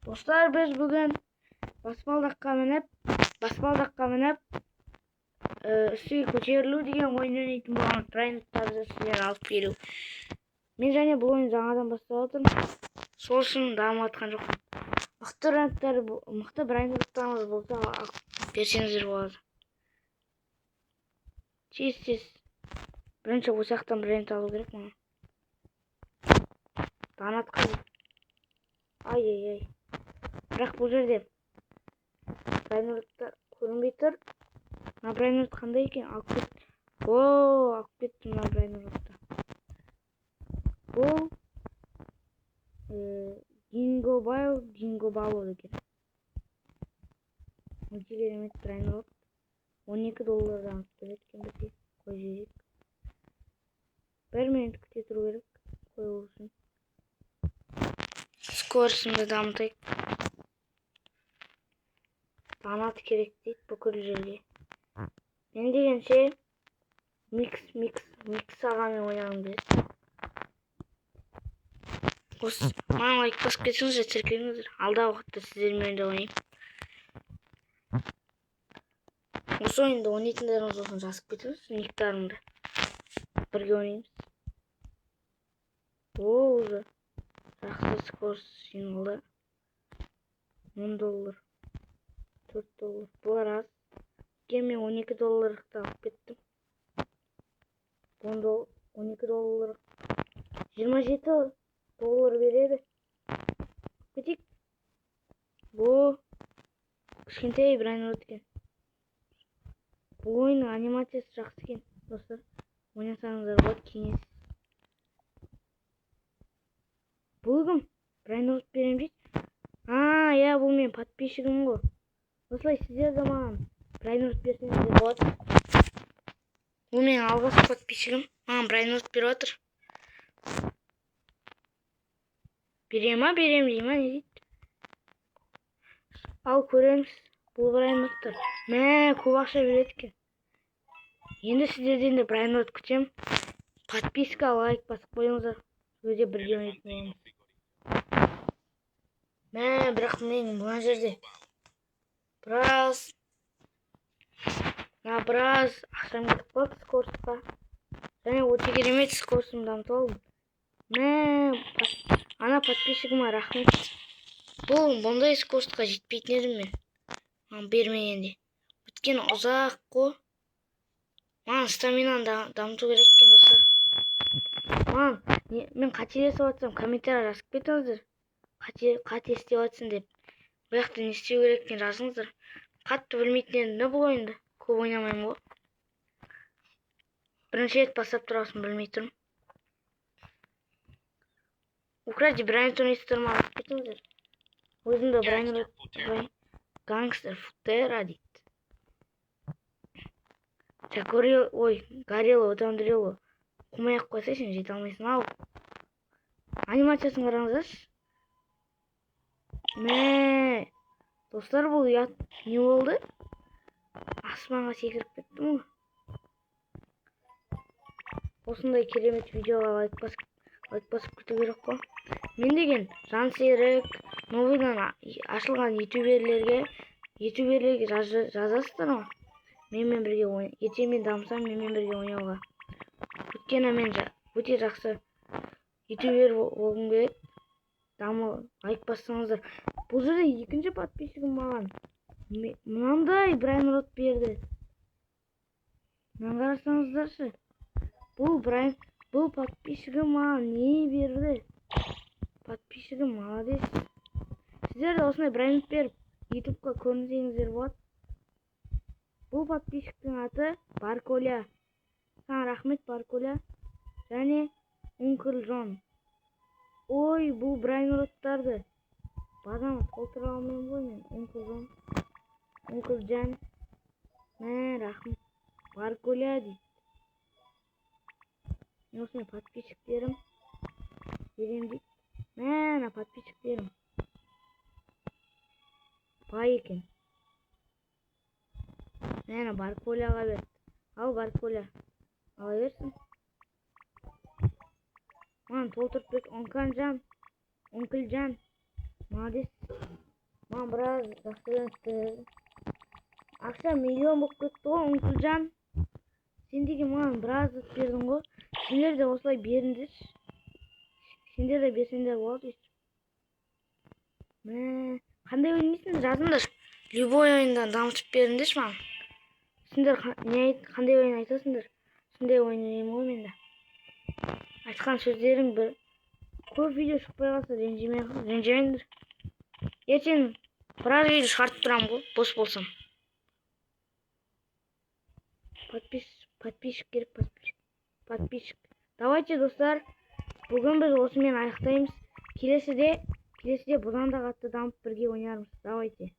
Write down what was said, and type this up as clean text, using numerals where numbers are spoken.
Dostlar biz bugün Баспалдаққа мініп үстіге көтерілу деген ойын ойнайтын болған трайнерді сіздерге алып келу. Мен және бұл ойын жаңадан бастап отырмын. Сол үшін дамып жатқан жоқпын. Мықты трайнерлеріңіз болса берсеңіздер болады. Тез. Бірінші осақтан бренд алу керек маған. Танатқа. Ай. Бірақ бұл жерде брайнерлер көрінбей тұр. Мына брайнер қандай екен? Алып кеттім мына брайнерлерді. Бұл Динго Бало екен. Өте керемет брайнер. $12 береді екен бізге. Қой жейік. 1 минут күте тұру керек. Қой болсын. Скоросымды дамытайық. Танат керек дейді бүкіл жерге. Мен дегенше микс ағамен ойнағым келеді. Маған лайк басып кетсеңіздер, тіркеліңіздер. Алдағы уақытта сіздермен де ойнаймын. Осы ойынды ойнайтындарыңыз болсын жазып кетіңіз, никтарыңды. Бірге ойнаймыз. Уже жақсы скорс жиналды. $10. $4. Бұл рас. Мен $12 алып кеттім. $12 $27 береді. Кетейік. Бұл кішкентай брайнер өткен. Бұл ойынның анимациясы жақсы екен. Достар, ойнасаңыздар болады, кеңес. Бұл кім? Брайнер берем дейді. Иә, бұл мен подписчигім ғой. Осылай сіздер де маған брайнер берсеңіздер болады. Бұл мен алғашқы подписчигім. Маған брайнер беріп отыр. Берем дей ма, не дейді? Ал көреміз. Бұл брайнерді. Көп ақша береді екен. Енді сіздерден де брайнер күтем. Подписка, лайк басып қойыңыздар. Өте бірге ойнайтын боламыз. Бірақ мен бұна жерде біраз ақшам кетіп қалды скорсқа. Және өте керемет скорсымды дамытып алдым. Ана подписчигіме рахмет. Бұл бұндай скорсқа жетпейтін едім мен. Маған бермегенде. Өткен ұзақ қой. Маған стаминаны дамыту керек екен достар. Мен қателесіп жатсам комментария жазып кетіңіздер. Қате істеп жатсың деп. Бұяқта не істеу керек екен жазыңыздар. Қатты білмейтін едім бұл ойынды. Көп ойнамаймын ғой. Бірінші рет бастап тұрғасын білмей тұрмын. Украде брайнер ойнайсыздар ма алып кетіңіздер. Өзімді брайнер ойнайын. Гангстер Футера дейді. Горело, Одандрело. Қумай-ақ қойсайшын, жете алмайсың ау. Анимациясын қараңыздаршы. Достар, бұл ұят не болды? Аспанға секіріп кеттім ғой. Осындай керемет видеоға лайк басып күту керек қой. Мен деген жансерік, новыйдан ашылған ютуберлерге жазасыздар ма? Менімен бірге ойнай. Ертең мен дамысам, менімен бірге ойнауға. Өйткені мен өте жақсы ютубер болғым келеді. Лайк бассаңыздар. Бұл жерде екінші подписчигім маған мынандай брайнер берді. Мынаны қарасаңыздаршы. Бұл подписчигім маған не берді? Подписчигім молодец. Сіздер де осындай брайнер беріп ютубқа көрінсеңіздер болады. Бұл подписчиктің аты Барколя. Саған рахмет, Барколя. Және Ункл Джон. Ой, бұл брайнерлерді бадам толтыра алмаймын ғой мен. Ункл Джон. Рахмет. Барколя дейді. Мен осындай подписчиктерім берем дейді. Подписчиктерім бай екен. Барколяға берді. Ал Барколя ала берсін. Маған толтырып бер. Ункл Джон. Молодец. Маған біраз жақсы ақша миллион болып кетті ғой ұмтылжан. Сен деген маған біраз бердің ғой. Сендер де осылай беріңдерші. Сендер де берсеңдер болады. Қандай ойнайсыңдар жазыңдар. Любой ойындан дамытып беріңдерші маған. Сендер қандай ойын айтасыңдар? Сондай ойын ойнаймын ғой мен де. Айтқан сөздерің бір көп видео шықпай қалса ренжімеңдер. Ертең біраз видео шығартып тұрамын ғой, бос болсам. Подписчик керек, подписчик. Давайте, достар, бүгін біз осымен аяқтаймыз. Келесіде бұдан да қатты дамып бірге ойнармыз. Давайте.